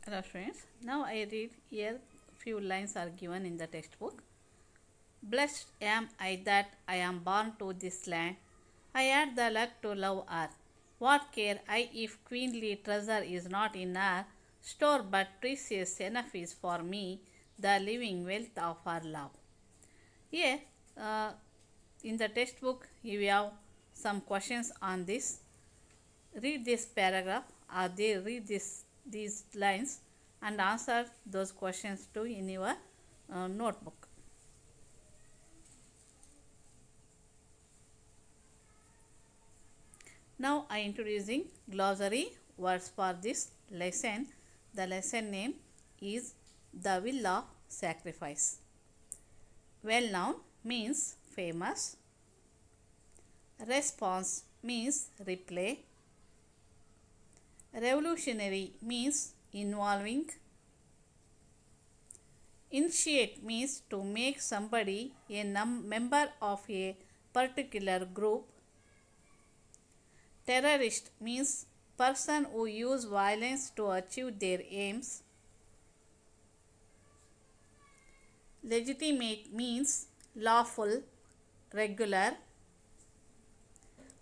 Hello friends, now I read here few lines are given in the textbook. Blessed am I that I am born to this land. I had the luck to love her. What care I if queenly treasure is not in her store, but precious enough is for me the living wealth of her love. Here, uh, in the textbook, you have some questions on this. Read this paragraph or they read these lines and answer those questions too in your notebook. Now I introducing glossary words for this lesson. The lesson name is The Will of Sacrifice. Well known means famous. Response means reply. Revolutionary means involving. Initiate means to make somebody a member of a particular group. Terrorist means person who use violence to achieve their aims. Legitimate means lawful, regular.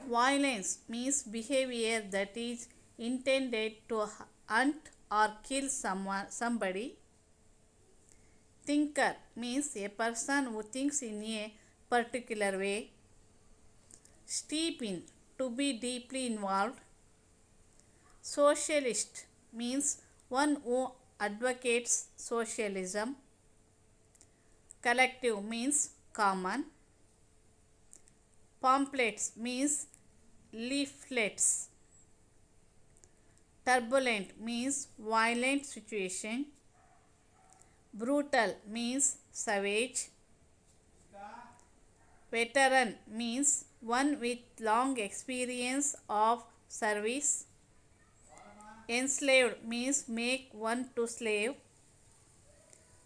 Violence means behavior that is intended to hunt or kill somebody. Thinker means a person who thinks in a particular way. Steep in, to be deeply involved. Socialist means one who advocates socialism. Collective means common. Pamphlets means leaflets. Turbulent means violent situation. Brutal means savage. Veteran means one with long experience of service. Enslaved means make one to slave.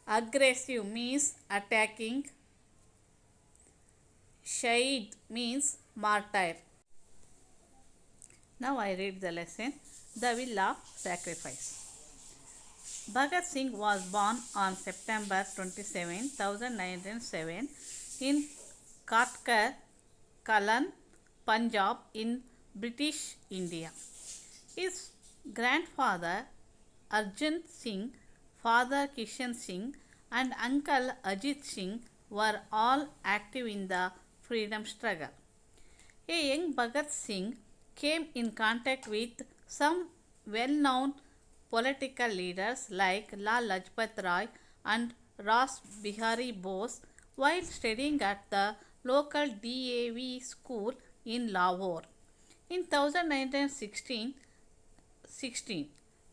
Aggressive means attacking. Shaheed means martyr. Now I read the lesson, The Will of Sacrifice. Bhagat Singh was born on September 27, 1907 in Katkar, Kalan, Punjab in British India. His grandfather Arjun Singh, father Kishan Singh and uncle Ajit Singh were all active in the freedom struggle. A young Bhagat Singh came in contact with some well-known political leaders like Lal Lajpat Rai and Ras Bihari Bose while studying at the local DAV school in Lahore. In 1916,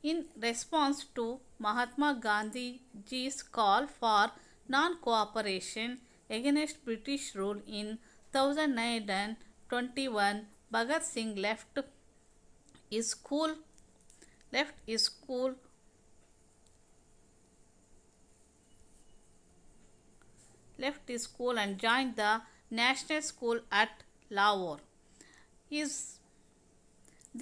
in response to Mahatma Gandhi's call for non-cooperation against British rule in 1921, Bhagat Singh left his school and joined the National School at Lahore. This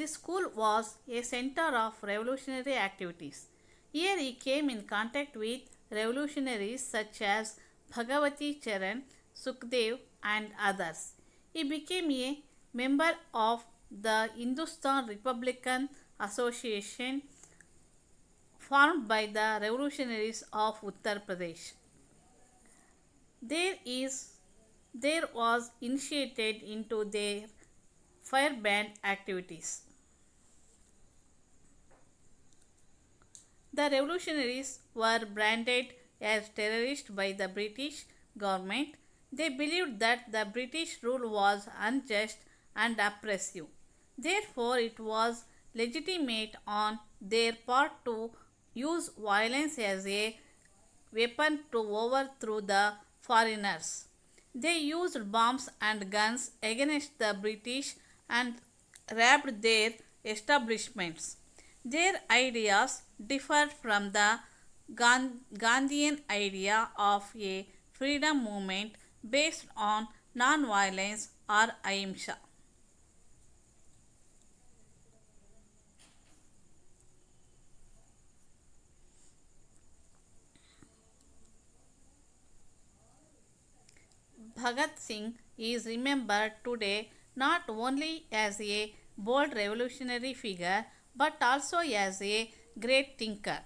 school was a center of revolutionary activities. Here he came in contact with revolutionaries such as Bhagavati Charan, Sukhdev and others. He became a member of the Hindustan Republican Association formed by the revolutionaries of Uttar Pradesh. There was initiated into their firebrand activities. The revolutionaries were branded as terrorists by the British government. They believed that the British rule was unjust and oppressive. Therefore, it was legitimate on their part to use violence as a weapon to overthrow the foreigners. They used bombs and guns against the British and razed their establishments. Their ideas differed from the Gandhian idea of a freedom movement based on non-violence or ahimsa. Bhagat Singh is remembered today not only as a bold revolutionary figure but also as a great thinker.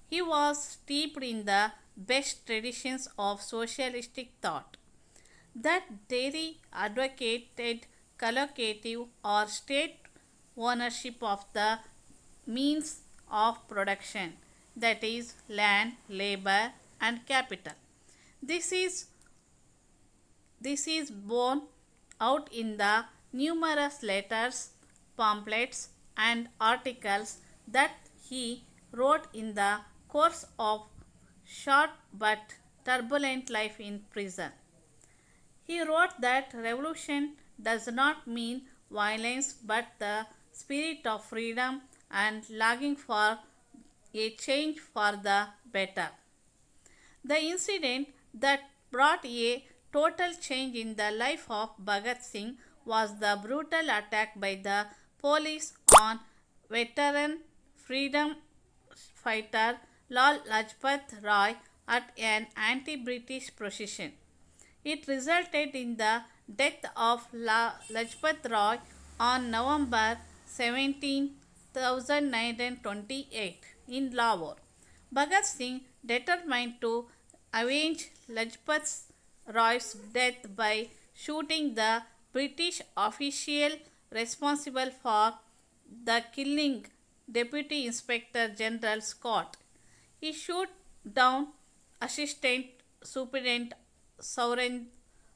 He was steeped in the best traditions of socialistic thought. That dairy advocated collocative or state ownership of the means of production, that is, land, labor, and capital. This is this is borne out in the numerous letters, pamphlets, and articles that he wrote in the course of short but turbulent life in prison. He wrote that revolution does not mean violence but the spirit of freedom and longing for a change for the better. The incident that brought a total change in the life of Bhagat Singh was the brutal attack by the police on veteran freedom fighter Lal Lajpat Rai at an anti-British procession. It resulted in the death of Lajpat Rai on November 17, 1928 in Lahore. Bhagat Singh determined to avenge Lajpat Rai's death by shooting the British official responsible for the killing, Deputy Inspector General Scott. He shot down Assistant Superintendent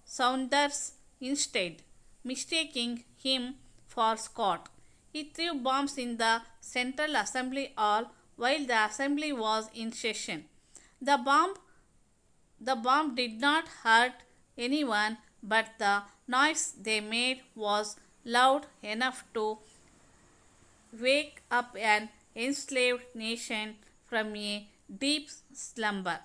Saunders instead, mistaking him for Scott. He threw bombs in the Central Assembly Hall while the assembly was in session. The bomb did not hurt anyone, but the noise they made was loud enough to wake up an enslaved nation from a deep slumber.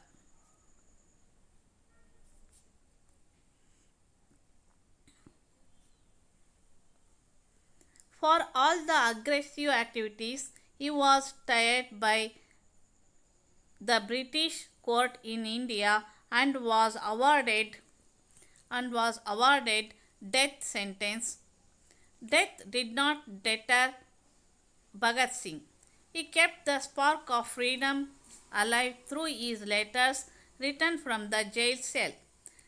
For all the aggressive activities, he was tried by the British court in India and was awarded death sentence. Death did not deter Bhagat Singh. He kept the spark of freedom alive through his letters written from the jail cell.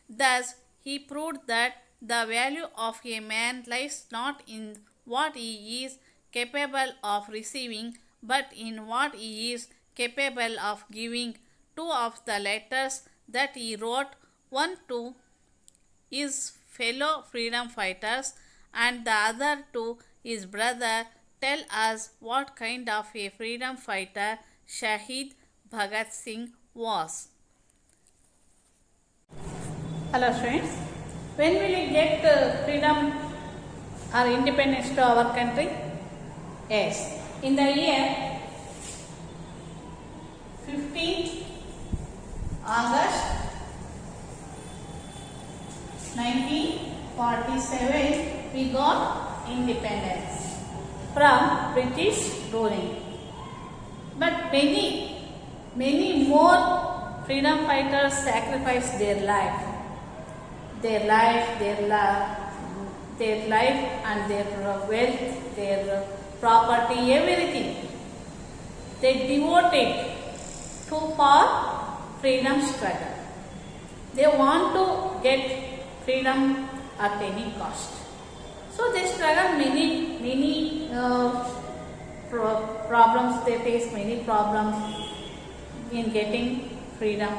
Thus, he proved that the value of a man lies not in what he is capable of receiving, but in what he is capable of giving. Two of the letters that he wrote, one to his fellow freedom fighters and the other to his brother, tell us what kind of a freedom fighter Shahid Bhagat Singh was. Hello students, when will we get freedom or independence to our country? Yes, in the year 15th August 1947 we got independence from British ruling. But many more freedom fighters sacrificed their life and their wealth, their property, everything. They devoted to for freedom struggle. They want to get freedom at any cost. So they struggle many problems. They face many problems in getting freedom.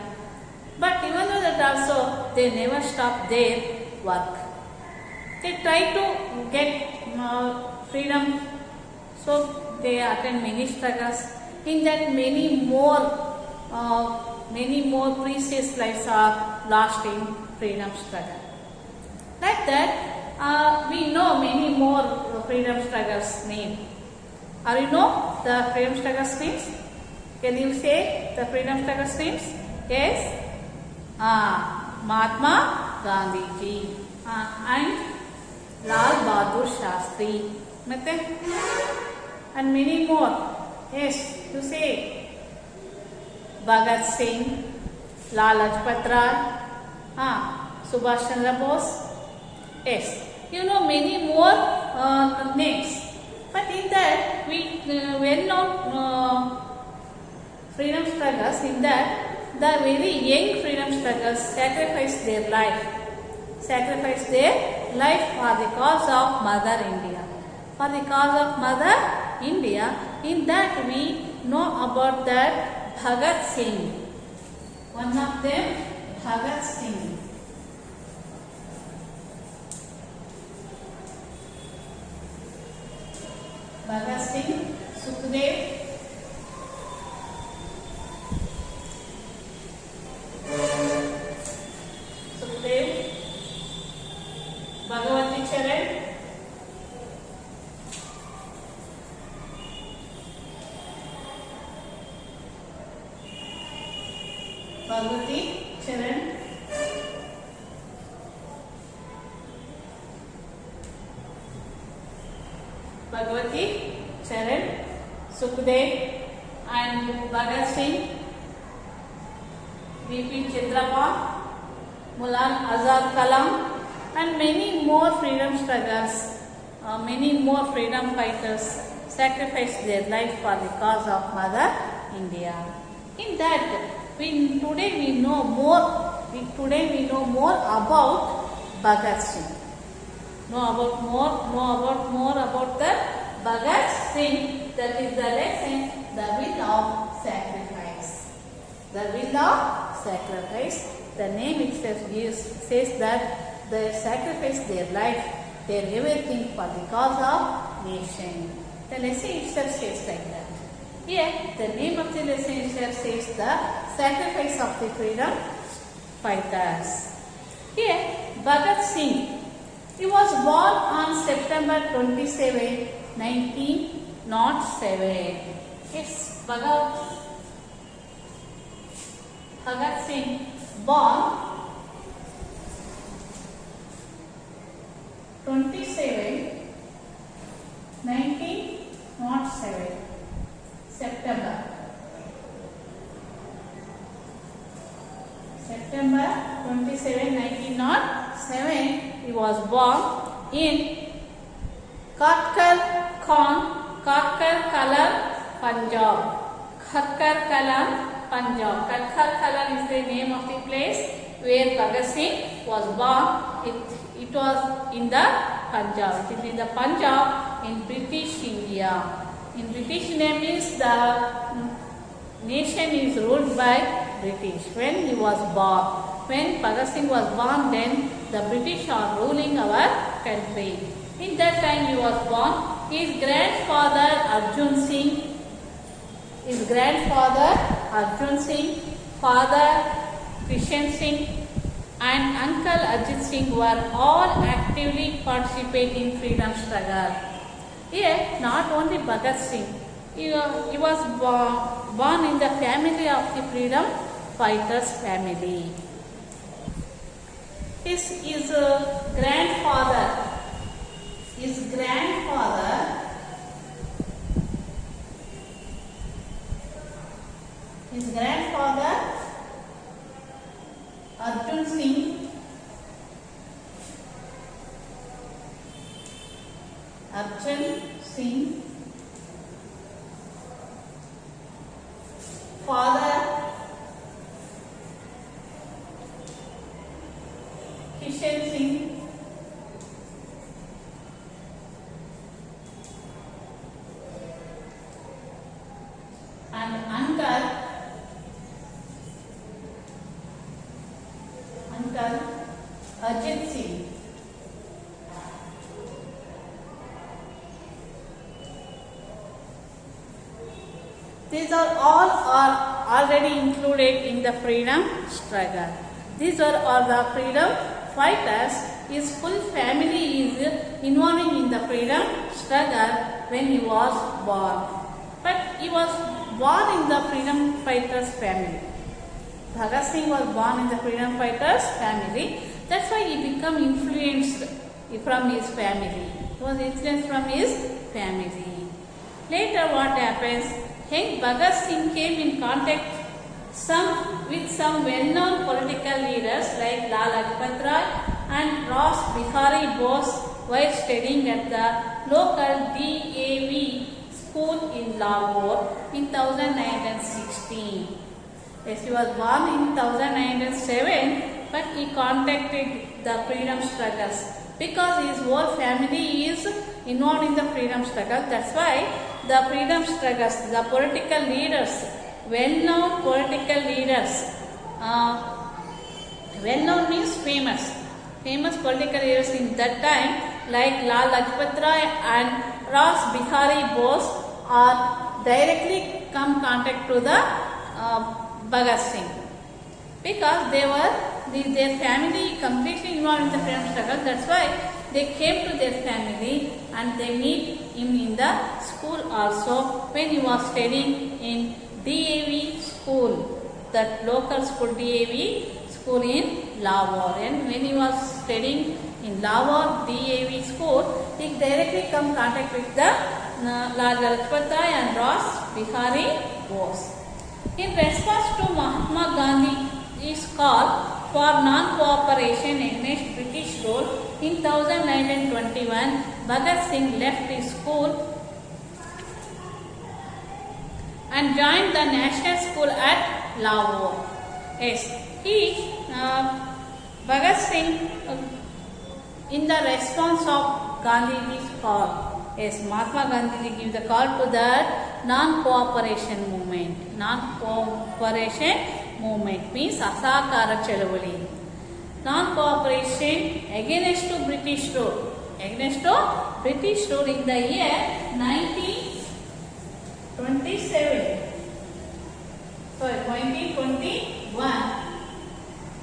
But even though that also, they never stop their work. They try to get freedom, so they attend many struggles. In that, many more precious lives are lost in freedom struggle. Like that, we know many more freedom struggles name. Are you know the freedom struggles names? Can you say the freedom struggles names? Yes. Mahatma Gandhi ji and Lal Bahadur Shastri, and many more. Yes, you say Bhagat Singh, Lal Lajpat Rai, Subhash Chandra Bose. Yes, you know many more names. But in that, we well-known freedom struggles, in that the very young freedom struggles sacrificed their life for the cause of Mother India. For the cause of Mother India, in that we know about that Bhagat Singh. One of them, Bhagat Singh. Bhagat Singh, Sukhdev, Bhagavati Charan, Bhagavati Charan, Bhagavati Charan, Sukhdev and Bhagat Singh, B.P. Chandrapal, Maulana Azad Kalam, and many more freedom struggles, many more freedom fighters sacrificed their life for the cause of Mother India. In that, today we know more about Bhagat Singh. Know about more about the Bhagat Singh. That is the lesson, the will of sacrifice. The will of sacrifice. The name itself says that they sacrificed their life, their everything for the cause of nation. The lesson itself says like that. Here, the name of the lesson itself says the sacrifice of the freedom fighters. Here, Bhagat Singh, he was born on September 27, 1907. Yes, Bhagat Singh, born 27, 1907, September 27, 1907, he was born in Khatkar Kalan, Punjab. Khatkar Kalan, Punjab. Khatkar Kalan is the name of the place where Bhagat Singh was born. It was in the Punjab. It is in the Punjab in British India. In British India means the nation is ruled by British. When he was born, when Bhagat Singh was born, then the British are ruling our country. In that time he was born. His grandfather Arjun Singh, father Krishan Singh, and uncle Ajit Singh were all actively participating in freedom struggle. Here, not only Bhagat Singh, he was born in the family of the freedom fighters family. His grandfather Arjun Singh, father Kishan Singh, and uncle Ajit Singh. These are all already included in the freedom struggle. These are all the freedom fighters. His full family is involved in the freedom struggle when he was born. But he was born in the freedom fighters family. Bhagat Singh was born in the freedom fighters family. That's why he became influenced from his family. He was influenced from his family. Later what happens? Young Bhagat Singh came in contact some well-known political leaders like Lala Lajpat Rai and Ras Bihari Bose while studying at the local DAV school in Lahore in 1916. Yes, he was born in 1907, but he contacted the freedom struggles because his whole family is involved in the freedom struggle. That's why the freedom struggles, the political leaders, well-known political leaders, well-known means famous political leaders in that time like Lal Lajpat Rai and Ras Bihari Bose are directly come contact to the Bhagat Singh because their family completely involved in the freedom struggle. That's why they came to their family and they meet him in the school also when he was studying in DAV school, that local school DAV school in Lahore. And when he was studying in Lahore DAV school, he directly come contact with the Lala Lajpat Rai and Ras Bihari Bose. In response to Mahatma Gandhi's call for non-cooperation against British rule in 1921, Bhagat Singh left his school and joined the national school at Lahore. Yes, Bhagat Singh, in the response of Gandhiji's call, yes, Mahatma Gandhi gave the call to that non-cooperation movement. Non-cooperation movement means Asahakara Chalavali. Non-cooperation against to British rule. Against to British rule in the year 1921.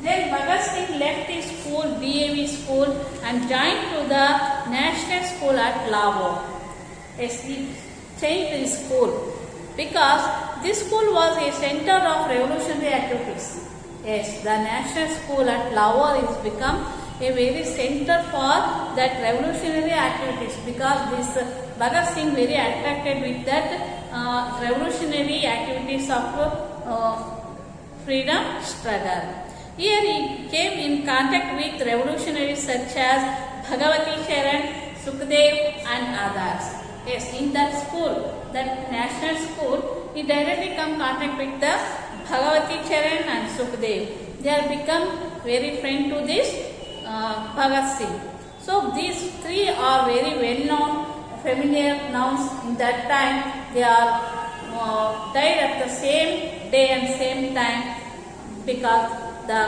Then Bhagat Singh left his school, DAV school, and joined to the national school at Lahore. Yes, he changed his school because this school was a center of revolutionary activities. Yes, the national school at Lahore has become a very center for that revolutionary activities because this Bhagat Singh very attracted with that revolutionary activities of freedom struggle. Here he came in contact with revolutionaries such as Bhagavati Charan, Sukhdev and others. Yes, in that school, that national school, he directly come contact with the Bhagavati Charan and Sukhdev. They have become very friend to this Bhagat Singh. So these three are very well known, familiar nouns in that time. They are died at the same day and same time because the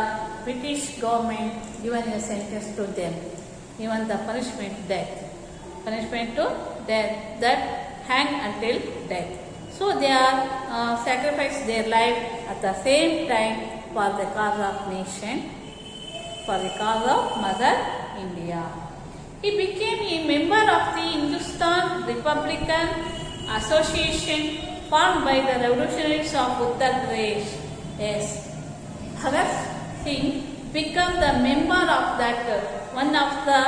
British government given a sentence to them, given the punishment death, that hang until death. So they are sacrificed their life at the same time for the cause of nation, for the cause of Mother India. He became a member of the Hindustan Republican Association formed by the revolutionaries of Uttar Pradesh. Yes, Bhagat Singh became the member of that one of the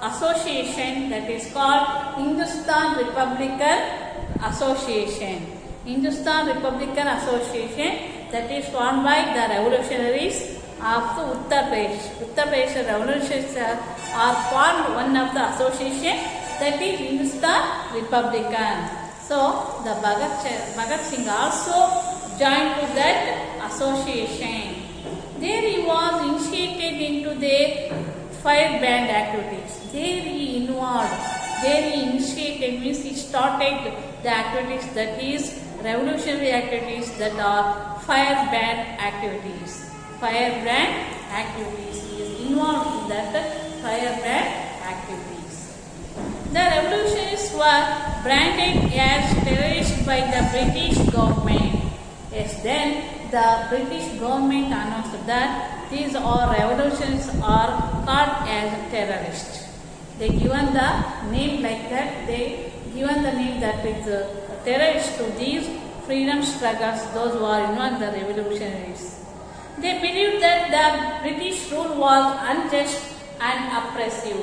association that is called Hindustan Republican Association. Hindustan Republican Association that is formed by the revolutionaries of the Uttar Pradesh. Uttar Pradesh revolutionaries are formed one of the association that is Hindustan Republican. So the Bhagat Singh also joined to that association. There he was initiated into the fire band activities. There he initiated means he started the activities that is revolutionary activities that are fire band activities. Fire band activities. He is involved in that fire band activities. The revolutionaries were branded as terrorists by the British government. Yes, then the British government announced that these all revolutions are called as terrorists. They given the name like that. They given the name that is terrorists to these freedom struggles, those who are involved in the revolutionaries. They believed that the British rule was unjust and oppressive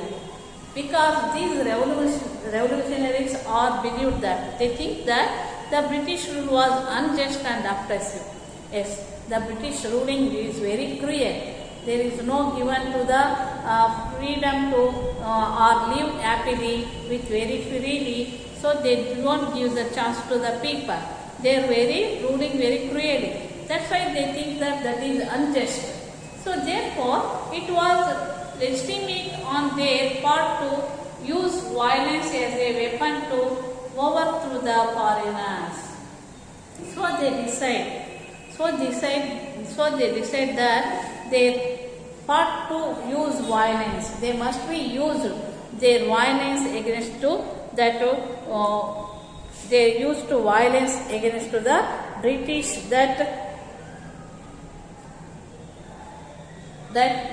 because these revolutionaries are believed that they think that the British rule was unjust and oppressive. Yes, the British ruling is very cruel. There is no given to the freedom to or live happily with very freely. So they don't give the chance to the people. They are very ruling very cruelly. That's why they think that that is unjust. So therefore, it was legitimate on their part to use violence as a weapon to overthrow the foreigners. So they decide that they part to use violence. They must be used their violence against to that they used to violence against to the British that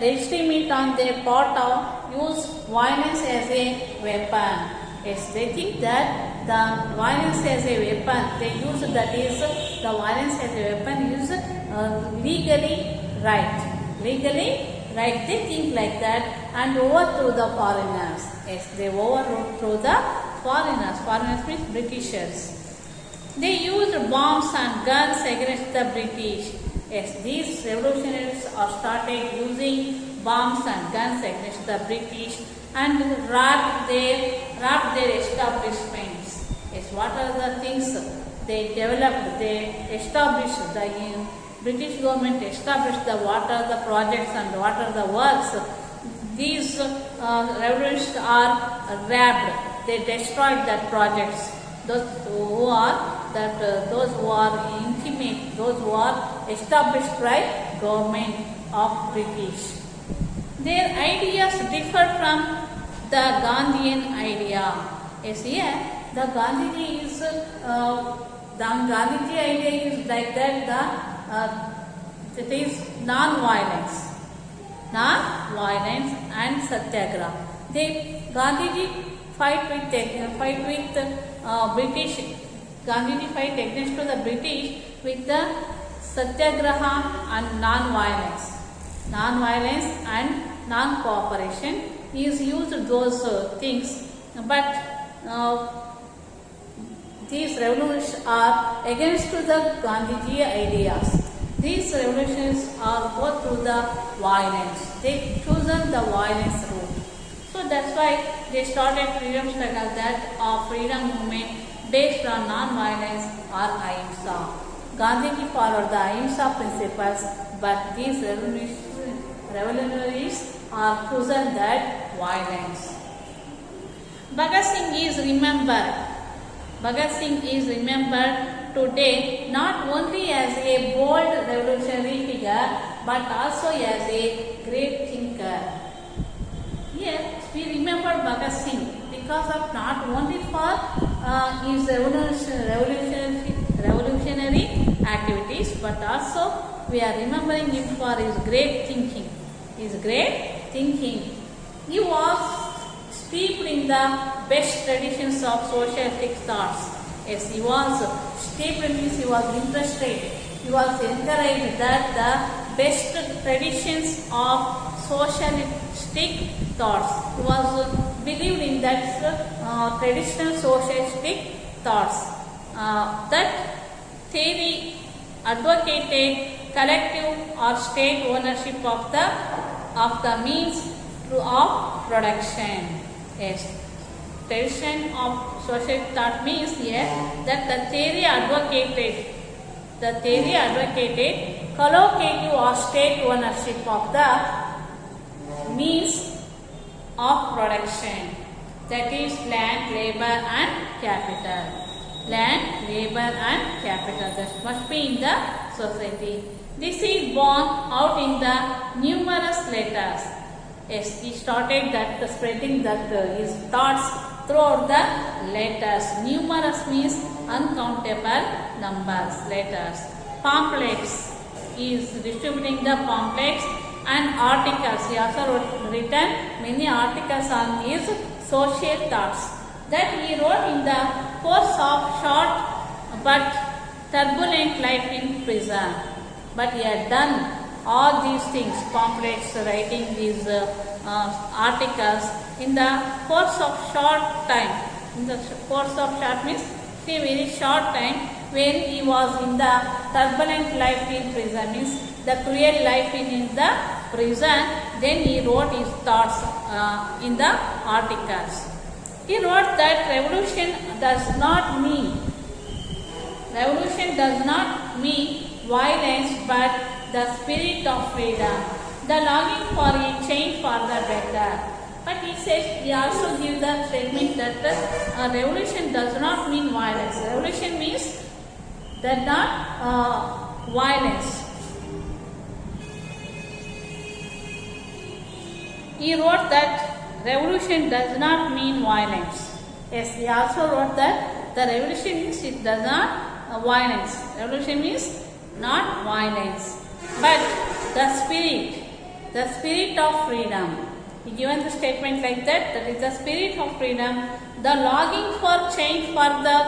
legitimate on their part of use violence as a weapon. Yes, they think that the violence as a weapon they use, that is the violence as a weapon is legally right. Legally right, they think like that and overthrow the foreigners. Yes, they overthrow the foreigners. Foreigners means Britishers. They used bombs and guns against the British. Yes, these revolutionaries are started using bombs and guns against the British and robbed their establishments. Yes, what are the things they developed? They established the British government established the what are the projects and what are the works. These revolutionists are robbed. They destroyed that projects. Those who are intimate, those who are established by government of British. Their ideas differ from the Gandhian idea. Yes, here the Gandhiji idea is like that. It is non-violence and satyagraha. Gandhiji fight with British. Gandhiji fight against to the British with the satyagraha and non-violence and non-cooperation. He is used those things, but these revolutions are against to the Gandhiji ideas. These revolutions are go through the violence. They chosen the violence route. So that's why they started freedom struggle, that freedom movement based on non-violence or ahimsa. Gandhiji followed the ahimsa principles, but these revolutionaries are chosen that violence. Bhagat Singh is remembered today not only as a bold revolutionary figure but also as a great thinker. Here we remember Bhagat Singh because of not only for his revolutionary activities, but also we are remembering him for his great thinking. He was steeped in the best traditions of socialistic thoughts. Yes, he was steeped in this, he was interested, he was encouraged that the best traditions of socialistic thoughts. He was believed in that traditional socialistic thoughts. That theory advocated collective or state ownership of the means of production. Yes, tradition of social thought means here that the theory advocated collocative or state ownership of the means of production, that is land, labor and capital. Land, labor and capital, that must be in the society. This is born out in the numerous letters. Yes, he started that spreading that his thoughts throughout the letters. Numerous means uncountable numbers, letters. Pamphlets, he is distributing the pamphlets and articles. He also written many articles on his social thoughts that he wrote in the course of short but turbulent life in prison. But he had done all these things, pamphlets, writing these articles in the course of short time. In the course of short means a very short time, when he was in the turbulent life in prison, means the cruel life in the prison. Then he wrote his thoughts in the articles. He wrote that revolution does not mean violence, but the spirit of freedom, the longing for a change for the better. But he says, he also gives the statement that revolution does not mean violence. Revolution means that not violence. He wrote that revolution does not mean violence. Yes, he also wrote that the revolution means it does not violence. Revolution means not violence, but the spirit of freedom. He given the statement like that, that is the spirit of freedom, the longing for change for the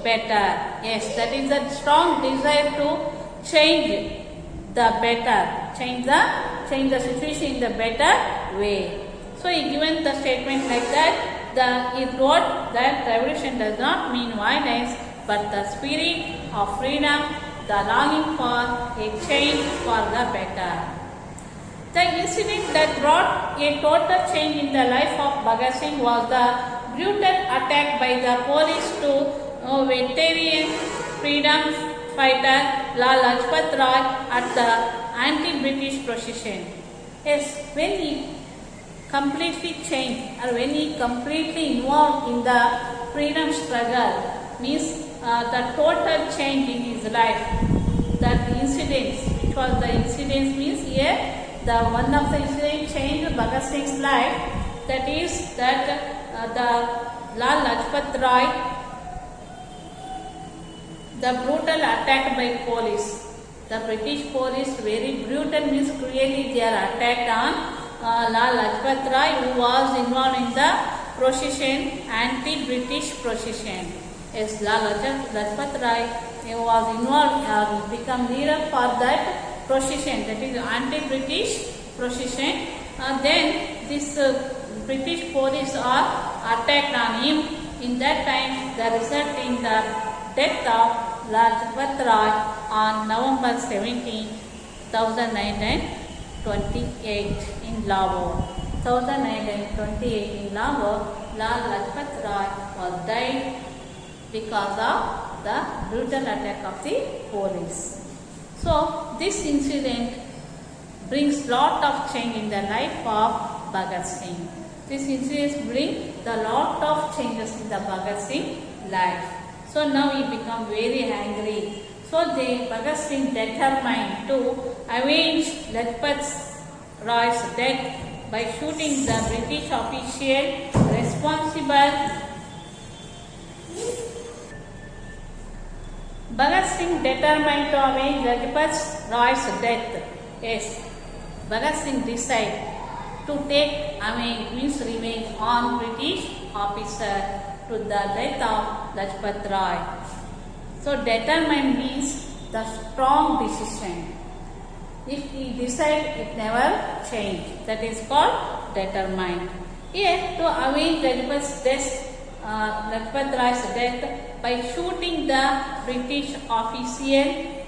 better. Yes, that is a strong desire to change the better, change the situation in the better way. So he given the statement like that. He wrote that revolution does not mean violence, but the spirit of freedom, the longing for a change for the better. The incident that brought a total change in the life of Bhagat Singh was the brutal attack by the police to veteran freedom fighter Lala Lajpat Rai at the anti-British procession. Yes, when he completely changed, or when he completely involved in the freedom struggle, means the total change in his life. That incidents, which was the incidents, means here the one of the incidents changed Bhagat Singh's life. That is that the Lala Lajpat Rai, the brutal attack by police. The British police very brutal, means cruelly they are attacked on Lala Lajpat Rai, who was involved in the procession, anti-British procession. Yes, Lala Lajpat Rai was involved, become leader for that procession, that is anti-British procession. Then this British police are attacked on him. In that time, the result in the death of Lajpat Rai on November 17, 1928 in Lahore. 1928 in Lahore, Lala Lajpat Rai was died because of the brutal attack of the police. So this incident brings lot of change in the life of Bhagat Singh. This incident brings the lot of changes in the Bhagat Singh life. So now he become very angry. So Bhagat Singh determined to avenge Lajpat Rai's death by shooting the British official responsible. Bhagat Singh determined to avenge Lajpat Rai's death. Yes, Bhagat Singh decided to take revenge on British officer to the death of Lajpat Rai. So determined means the strong decision. If he decide, it never change. That is called determined. Here to avenge Lajpat Rai's death by shooting the British official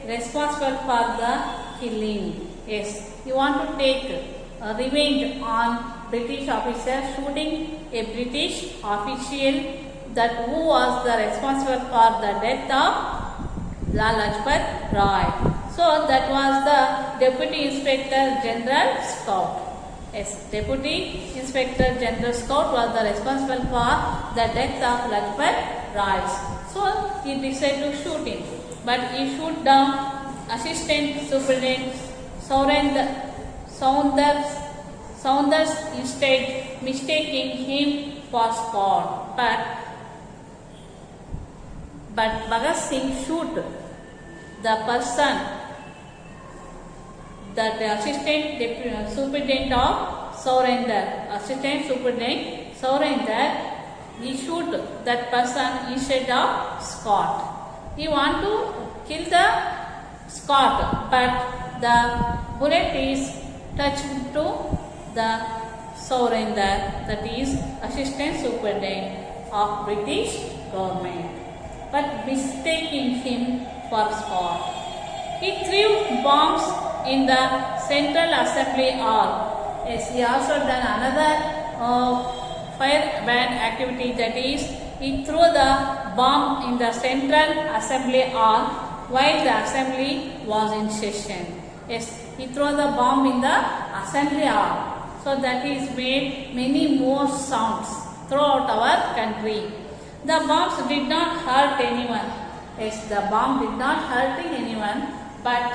responsible for the killing. Yes, you want to take revenge on British officer shooting a British official that who was the responsible for the death of Lala Lajpat Rai. So that was the Deputy Inspector General Scout. Yes, Deputy Inspector General Scout was the responsible for the death of Lajpat Rai. So he decided to shoot him, but he shoot down Assistant Superintendent Saunders instead, mistaking him for Scott. But Bhagat Singh shoot the person, that the Assistant Superintendent of Assistant Superintendent Saurinder, he shoot that person instead of Scott. He want to kill the Scott, but the bullet is touched to the Saurinder, that is Assistant Superintendent of British government. but mistaking him for Scott. He threw bombs in the Central Assembly Hall. Yes, he also done another fire ban activity, that is, he threw the bomb in the Central Assembly Hall while the assembly was in session. Yes, he threw the bomb in the assembly hall. So that is made many more sounds throughout our country. The bombs did not hurt anyone. Yes, the bomb did not hurt anyone, but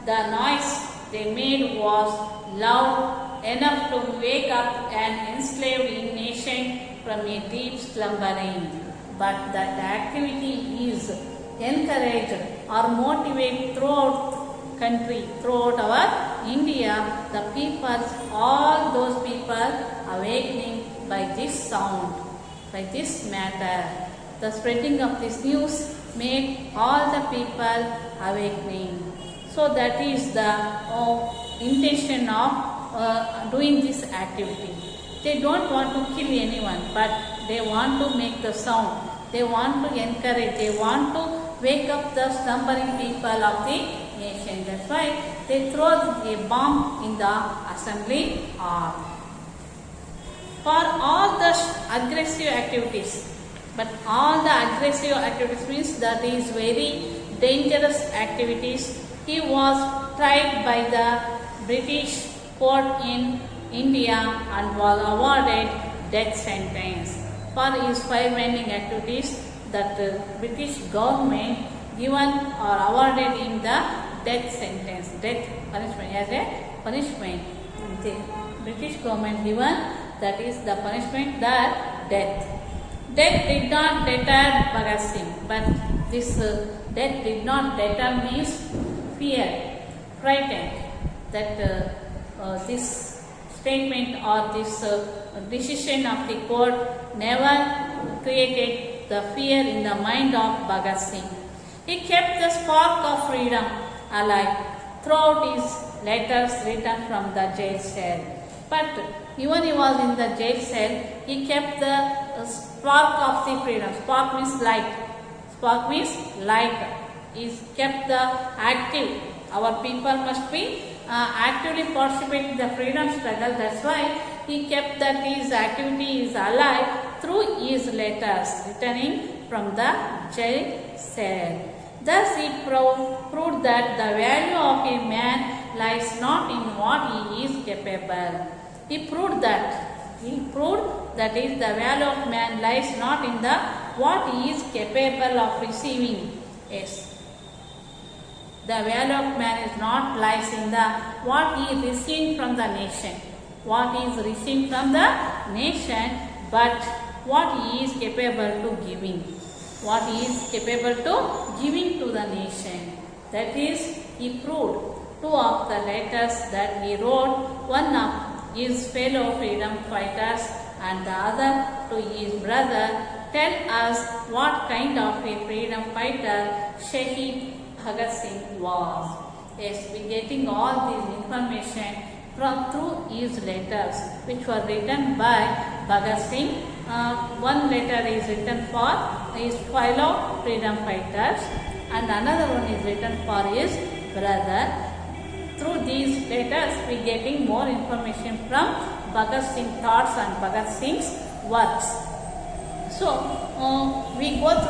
the noise they made was loud enough to wake up an enslaved nation from a deep slumbering. But that activity is encouraged or motivated throughout country, throughout our India, the people, all those people awakening by this sound, by this matter. The spreading of this news made all the people awakening. So that is the intention of doing this activity. They don't want to kill anyone, but they want to make the sound. They want to encourage, they want to wake up the slumbering people of the nation. That's why they throw a bomb in the assembly hall. For all the aggressive activities, but all the aggressive activities means that is very dangerous activities. He was tried by the British court in India and was awarded death sentence for his fire-bending activities. That British government given or awarded him the death sentence, death punishment as a punishment. The British government given, that is the punishment, that death. Death did not deter Bhagat Singh, but this death did not deter means fear, frightened, that this statement or this decision of the court never created the fear in the mind of Bhagat Singh. He kept the spark of freedom alive throughout his letters written from the jail cell. But even he was in the jail cell, he kept the spark of the freedom. Spark means light. Spark means light. He kept the active. Our people must be actively participate in the freedom struggle. That's why he kept that his activity is alive through his letters returning from the jail cell. Thus he proved that the value of a man lies not in what he is capable. He proved that is the value of man lies not in the what he is capable of receiving. Yes. The value of man is not lies in the what he is receiving from the nation. What he is receiving from the nation, but what he is capable to giving. What he is capable to giving to the nation. That is, he proved two of the letters that he wrote, one of his fellow freedom fighters and the other to his brother, tell us what kind of a freedom fighter Shaheed Bhagat Singh was. Yes, we getting all this information through his letters, which were written by Bhagat Singh. One letter is written for his fellow freedom fighters and another one is written for his brother. Through these letters, we getting more information from Bhagat Singh's thoughts and Bhagat Singh's works. So, we go through